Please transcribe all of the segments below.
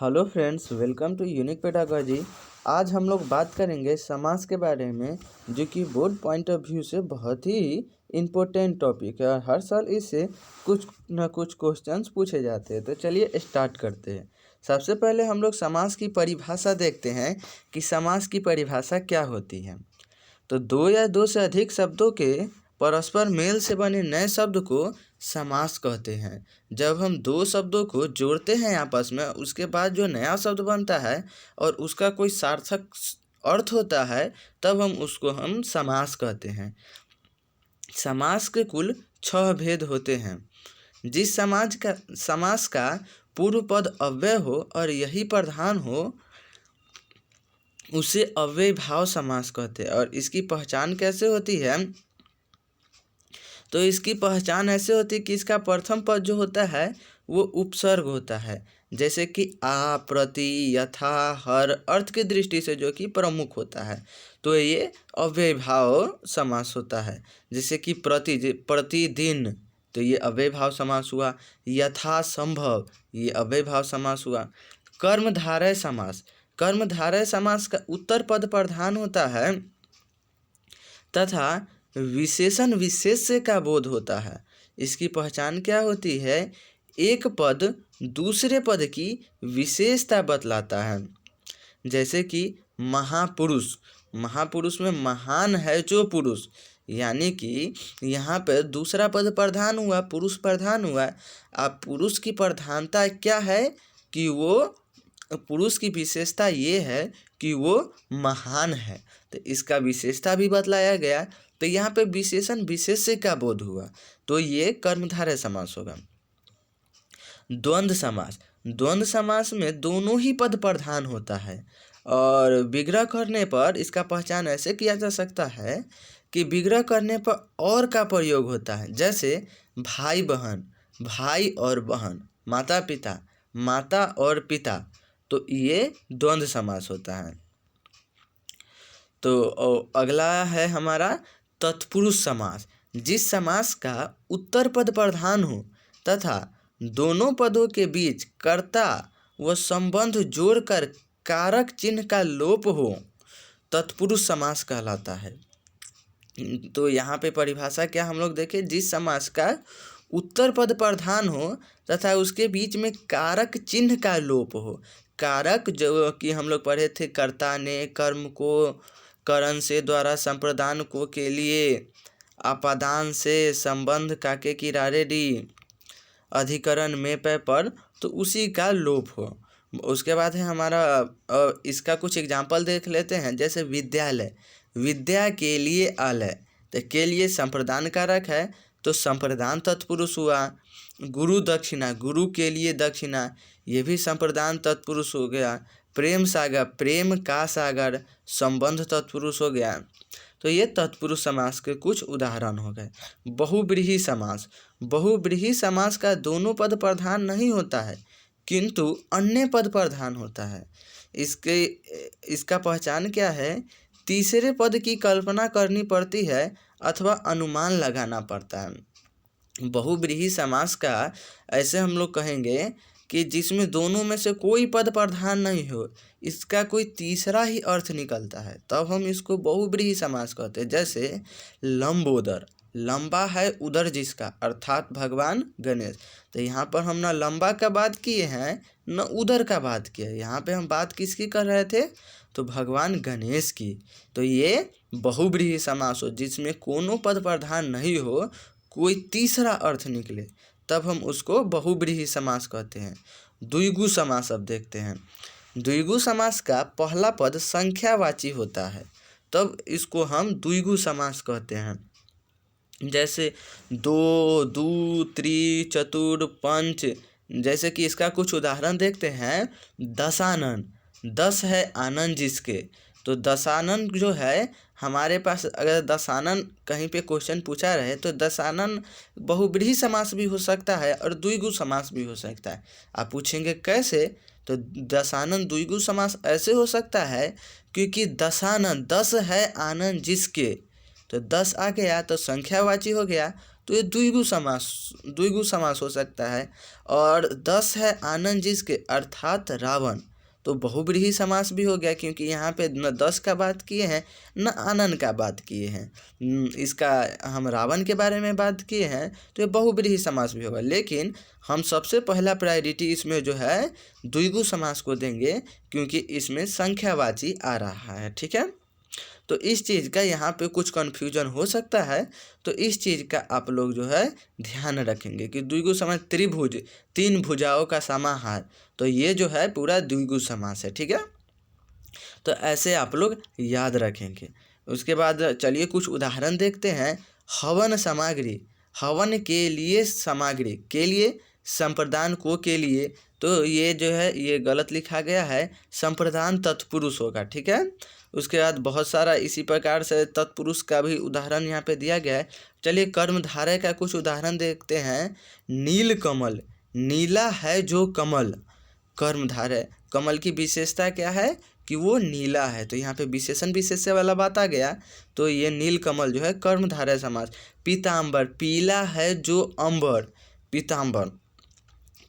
Hello friends, welcome to unique pedagogy. आज हम लोग बात करेंगे समास के बारे में, जो कि बोर्ड पॉइंट ऑफ व्यू से बहुत ही इम्पोर्टेंट टॉपिक है और हर साल इससे कुछ न कुछ क्वेश्चंस पूछे जाते हैं। तो चलिए स्टार्ट करते हैं। सबसे पहले हम लोग समास की परिभाषा देखते हैं कि समास की परिभाषा क्या होती है। तो दो या दो से अधिक शब्दों के परस्पर मेल से बने नए शब्द को समास कहते हैं। जब हम दो शब्दों को जोड़ते हैं आपस में, उसके बाद जो नया शब्द बनता है और उसका कोई सार्थक अर्थ होता है, तब हम समास कहते हैं। समास के कुल 6 भेद होते हैं। जिस समास का पूर्व पद अव्यय हो और यही प्रधान हो, उसे अव्ययी भाव समास कहते हैं। और इसकी पहचान कैसे होती है? तो इसकी पहचान ऐसे होती है कि इसका प्रथम पद जो होता है वो उपसर्ग होता है, जैसे कि आ, प्रति, यथा, हर अर्थ की दृष्टि से जो कि प्रमुख होता है, तो ये अव्ययी भाव समास होता है। जैसे कि प्रतिदिन, तो ये अव्ययी भाव समास हुआ। यथा संभव, ये अव्ययी भाव समास हुआ। कर्मधारय समास, कर्मधारय समास का उत्तर पद प्रधान होता है तथा विशेषण विशेष्य का बोध होता है। इसकी पहचान क्या होती है? एक पद दूसरे पद की विशेषता बतलाता है। जैसे कि महापुरुष, महापुरुष में महान है जो पुरुष, यानी कि यहाँ पर दूसरा पद प्रधान हुआ, पुरुष प्रधान हुआ। अब पुरुष की प्रधानता क्या है कि वो, पुरुष की विशेषता ये है कि वो महान है, तो इसका विशेषता भी बतलाया गया। तो यहाँ पे विशेषण विशेष्य का बोध हुआ, तो ये कर्मधारय समास होगा। द्वंद्व समास, द्वंद्व समास में दोनों ही पद प्रधान होता है और विग्रह करने पर इसका पहचान ऐसे किया जा सकता है कि विग्रह करने पर और का प्रयोग होता है। जैसे भाई बहन, भाई और बहन, माता पिता, माता और पिता, तो ये द्वंद्व समास होता है। तो अगला है हमारा तत्पुरुष समास। जिस समास का उत्तर पद प्रधान हो तथा दोनों पदों के बीच कर्ता व संबंध जोड़कर कारक चिन्ह का लोप हो, तत्पुरुष समास कहलाता है। तो यहाँ पे परिभाषा क्या हम लोग देखें? जिस समास का उत्तर पद प्रधान हो तथा उसके बीच में कारक चिन्ह का लोप हो। कारक जो कि हम लोग पढ़े थे, कर्ता ने कर्म को करण से, द्वारा संप्रदान को के लिए, आपादान से, संबंध काके किरारे डी, अधिकरण में पे पर, तो उसी का लोप हो। उसके बाद है हमारा इसका कुछ एग्जाम्पल देख लेते हैं। जैसे विद्यालय, विद्या के लिए आलय, तो के लिए संप्रदान कारक है, तो संप्रदान तत्पुरुष हुआ। गुरु दक्षिणा, गुरु के लिए दक्षिणा, ये भी संप्रदान तत्पुरुष हो गया। प्रेम सागर, प्रेम का सागर, संबंध तत्पुरुष हो गया। तो ये तत्पुरुष समास के कुछ उदाहरण हो गए। बहुव्रीहि समास, बहुव्रीहि समास का दोनों पद प्रधान नहीं होता है किंतु अन्य पद प्रधान होता है। इसका पहचान क्या है? तीसरे पद की कल्पना करनी पड़ती है अथवा अनुमान लगाना पड़ता है। बहुव्रीहि समास का ऐसे हम लोग कहेंगे कि जिसमें दोनों में से कोई पद प्रधान नहीं हो, इसका कोई तीसरा ही अर्थ निकलता है, तब हम इसको बहुव्रीहि समास कहते हैं। जैसे लंबोदर, लंबा है उदर जिसका, अर्थात भगवान गणेश। तो यहाँ पर हम ना लंबा का बात किए हैं न उदर का बात किए, यहाँ पे हम बात किसकी कर रहे थे? तो भगवान गणेश की। तो ये बहुव्रीहि समास हो जिसमें कोनो पद प्रधान नहीं हो, कोई तीसरा अर्थ निकले, तब हम उसको बहुव्रीहि समास कहते हैं। द्विगु समास अब देखते हैं। द्विगु समास का पहला पद संख्यावाची होता है, तब इसको हम द्विगु समास कहते हैं। जैसे दो, दू, त्रि, चतुर, पंच, जैसे कि इसका कुछ उदाहरण देखते हैं। दशानन, 10 है आनंद जिसके, तो दशानन जो है हमारे पास, अगर दशानन कहीं पे क्वेश्चन पूछा रहे तो दशानन बहुव्रीहि समास भी हो सकता है और द्विगु समास भी हो सकता है। आप पूछेंगे कैसे? तो दशानन द्विगु समास ऐसे हो सकता है क्योंकि दशानन, 10 है आनंद जिसके, तो 10 आ गया तो संख्यावाची हो गया, तो ये द्विगु समास हो सकता है। और 10 है आनन जिसके अर्थात रावण, तो बहुब्रीहि समास भी हो गया, क्योंकि यहाँ पे न 10 का बात किए हैं न आनन का बात किए हैं, इसका हम रावण के बारे में बात किए हैं, तो ये बहुब्रीहि समास भी होगा। लेकिन हम सबसे पहला प्रायोरिटी इसमें जो है द्विगु समास को देंगे, क्योंकि इसमें संख्यावाची आ रहा है। ठीक है, तो इस चीज़ का यहाँ पे कुछ कन्फ्यूजन हो सकता है, तो इस चीज़ का आप लोग जो है ध्यान रखेंगे कि द्विगु समास त्रिभुज, 3 भुजाओं का समाहार, तो ये जो है पूरा द्विगु समास है। ठीक है, तो ऐसे आप लोग याद रखेंगे। उसके बाद चलिए कुछ उदाहरण देखते हैं। हवन सामग्री, हवन के लिए सामग्री, के लिए संप्रदान को के लिए, तो ये जो है ये गलत लिखा गया है, संप्रदान तत्पुरुष होगा। ठीक है, उसके बाद बहुत सारा इसी प्रकार से तत्पुरुष का भी उदाहरण यहाँ पे दिया गया है। चलिए कर्मधारय का कुछ उदाहरण देखते हैं। नील कमल, नीला है जो कमल, कर्मधारय, कमल की विशेषता क्या है कि वो नीला है, तो यहाँ पे विशेषण विशेष्य वाला बात आ गया, तो ये नील कमल जो है कर्मधारय समास। पीताम्बर, पीला है जो अंबर, पीताम्बर,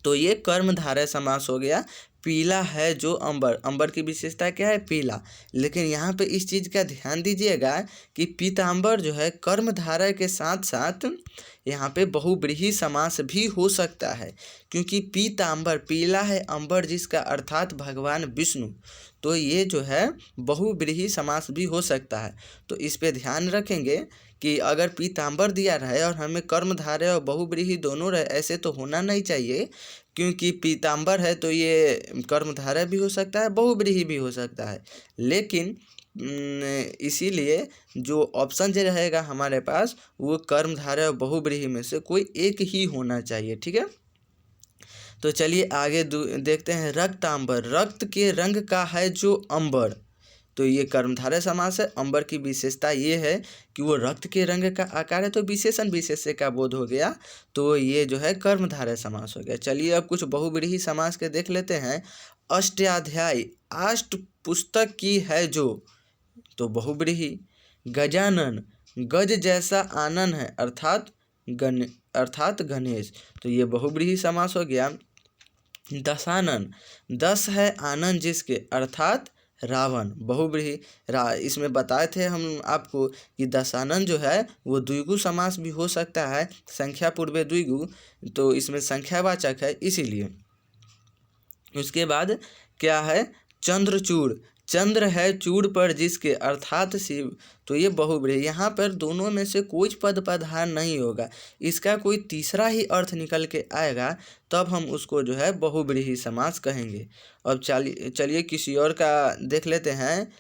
तो ये कर्मधारय समास हो गया। पीला है जो अंबर, अंबर की विशेषता क्या है, पीला। लेकिन यहाँ पे इस चीज़ का ध्यान दीजिएगा कि पीताम्बर जो है कर्मधारय के साथ साथ यहाँ पे बहुब्रीहि समास भी हो सकता है, क्योंकि पीताम्बर, पीला है अंबर जिसका अर्थात भगवान विष्णु, तो ये जो है बहुब्रीहि समास भी हो सकता है। तो इस पे ध्यान रखेंगे कि अगर पीताम्बर दिया रहे और हमें कर्मधारय और बहुब्रीहि दोनों रहे, ऐसे तो होना नहीं चाहिए, क्योंकि पीताम्बर है तो ये कर्मधारय भी हो सकता है, बहुब्रीहि भी हो सकता है। लेकिन इसीलिए जो ऑप्शन जो रहेगा हमारे पास वो कर्मधारय और बहुब्रीहि में से कोई एक ही होना चाहिए। ठीक है, तो चलिए आगे देखते हैं। रक्तांबर, रक्त के रंग का है जो अंबर, तो ये कर्मधारय समास है। अंबर की विशेषता ये है कि वो रक्त के रंग का आकार है, तो विशेषण विशेष्य का बोध हो गया, तो ये जो है कर्मधारय समास हो गया। चलिए अब कुछ बहुब्रीहि समास के देख लेते हैं। अष्टाध्यायी, अष्ट पुस्तक की है जो, तो बहुब्रीहि। गजानन, गज जैसा आनन है अर्थात गणेश, तो ये बहुब्रीहि समास हो गया। दशानन, 10 है आनन जिसके अर्थात रावण, बहुब्रीहि। इसमें बताए थे हम आपको कि दशानन जो है वो द्विगु समास भी हो सकता है, संख्या पूर्वे द्विगु, तो इसमें संख्यावाचक है इसीलिए। उसके बाद क्या है, चंद्रचूड़, चंद्र है चूड़ पर जिसके अर्थात शिव, तो ये बहुब्रीहि। यहाँ पर दोनों में से कोई पद पदहार नहीं होगा, इसका कोई तीसरा ही अर्थ निकल के आएगा, तब हम उसको जो है बहुब्रीहि समास कहेंगे। अब चलिए किसी और का देख लेते हैं।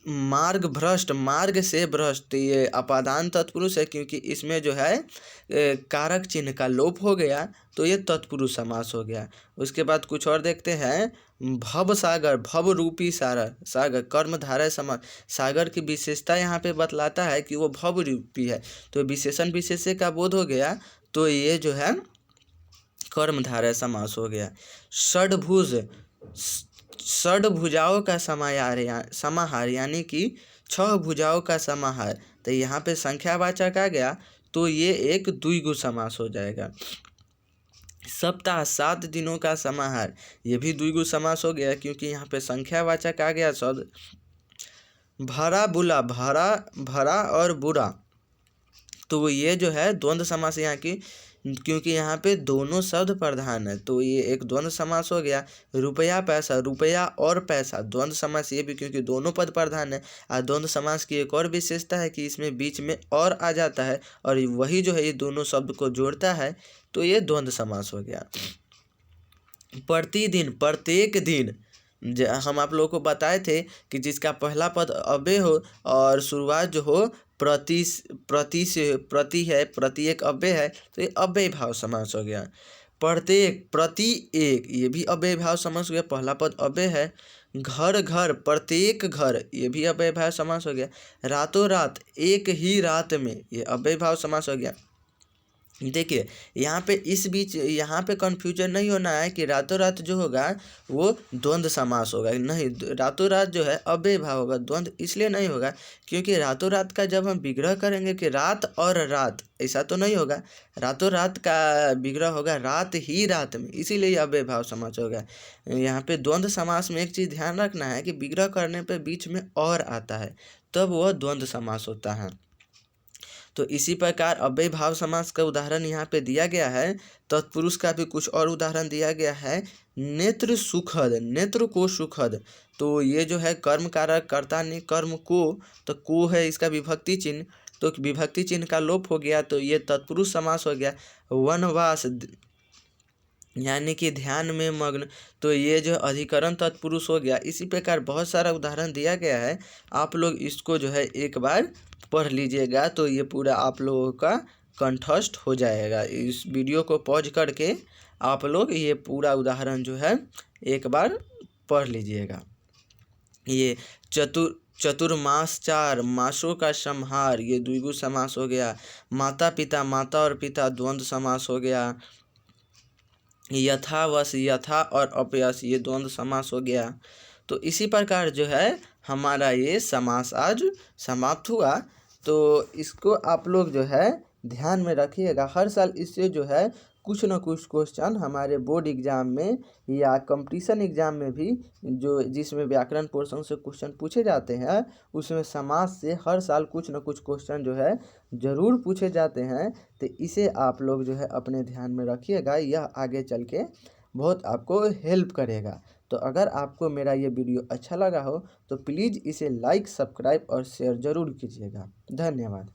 मार्ग भ्रष्ट, मार्ग से भ्रष्ट, ये अपादान तत्पुरुष है, क्योंकि इसमें जो है कारक चिन्ह का लोप हो गया, तो ये तत्पुरुष समास हो गया। उसके बाद कुछ और देखते हैं। भव सागर, भव रूपी सागर, कर्मधारय समास। सागर की विशेषता यहाँ पे बतलाता है कि वो भव रूपी है, तो विशेषण विशेष्य का बोध हो गया, तो ये जो है कर्मधारय समास हो गया। षड्भुज, षड भुजाओं का समाहार यानी कि 6 भुजाओं का समाहार, तो यहाँ पे संख्यावाचक आ गया, तो ये एक द्विगु समास हो जाएगा। सप्ताह, 7 दिनों का समाहार, ये भी द्विगु समास हो गया, क्योंकि यहाँ पे संख्यावाचक आ गया शब्द। भरा बुला, भरा और बुरा, तो ये जो है द्वंद्व समास यहाँ की, क्योंकि यहाँ पे दोनों शब्द प्रधान है, तो ये एक द्वंद्व समास हो गया। रुपया पैसा, रुपया और पैसा, द्वंद्व समास ये भी, क्योंकि दोनों पद प्रधान है। और द्वंद्व समास की एक और विशेषता है कि इसमें बीच में और आ जाता है, और वही जो है ये दोनों शब्द को जोड़ता है, तो ये द्वंद्व समास हो गया। प्रतिदिन, प्रत्येक दिन, हम आप लोगों को बताए थे कि जिसका पहला पद अव्यय हो और शुरुआत जो हो प्रति से प्रति है, प्रति एक अव्यय है, तो ये अव्यय भाव समास हो गया। प्रत्येक, प्रति एक, ये भी अव्यय भाव समास हो गया, पहला पद अव्यय है। घर घर, प्रत्येक घर, ये भी अव्यय भाव समास हो गया। रातों रात, एक ही रात में, ये अव्यय भाव समास हो गया। देखिए यहाँ पे इस बीच यहाँ पे कन्फ्यूजन नहीं होना है कि रातों रात जो होगा वो द्वंद्व समास होगा, नहीं। रातों रात जो है अव्यय भाव होगा, द्वंद्व इसलिए नहीं होगा क्योंकि रातों रात का जब हम विग्रह करेंगे कि रात और रात, ऐसा तो नहीं होगा। रातों रात का विग्रह होगा रात ही रात में, इसीलिए अव्यय भाव समास होगा। यहाँ पे द्वंद्व समास में एक चीज़ ध्यान रखना है कि विग्रह करने पे बीच में और आता है तब वह द्वंद्व समास होता है। तो इसी प्रकार अव्यय भाव समास का उदाहरण यहाँ पे दिया गया है। तत्पुरुष का भी कुछ और उदाहरण दिया गया है। नेत्र सुखद, नेत्र को सुखद, तो ये जो है कर्म कारक कर्ता ने कर्म को, तो को है इसका विभक्ति चिन्ह, तो विभक्ति चिन्ह का लोप हो गया तो ये तत्पुरुष समास हो गया। वनवास यानी कि ध्यान में मग्न, तो ये जो अधिकरण तत्पुरुष हो गया। इसी प्रकार बहुत सारा उदाहरण दिया गया है, आप लोग इसको जो है एक बार पढ़ लीजिएगा तो ये पूरा आप लोगों का कंठस्थ हो जाएगा। इस वीडियो को पॉज करके आप लोग ये पूरा उदाहरण जो है एक बार पढ़ लीजिएगा। ये चतुर्मास, 4 मासों का संहार, ये द्विगु समास हो गया। माता पिता, माता और पिता द्वंद्व समास हो गया। यथावश, यथा और अपयश, ये द्वंद्व समास हो गया। तो इसी प्रकार जो है हमारा ये समास आज समाप्त हुआ। तो इसको आप लोग जो है ध्यान में रखिएगा। हर साल इससे जो है कुछ न कुछ क्वेश्चन हमारे बोर्ड एग्ज़ाम में या कंपटीशन एग्ज़ाम में भी, जो जिसमें व्याकरण पोर्शन से क्वेश्चन पूछे जाते हैं, उसमें समास से हर साल कुछ न कुछ क्वेश्चन जो है ज़रूर पूछे जाते हैं। तो इसे आप लोग जो है अपने ध्यान में रखिएगा, यह आगे चल के बहुत आपको हेल्प करेगा। तो अगर आपको मेरा ये वीडियो अच्छा लगा हो तो प्लीज़ इसे लाइक, सब्सक्राइब और शेयर ज़रूर कीजिएगा। धन्यवाद।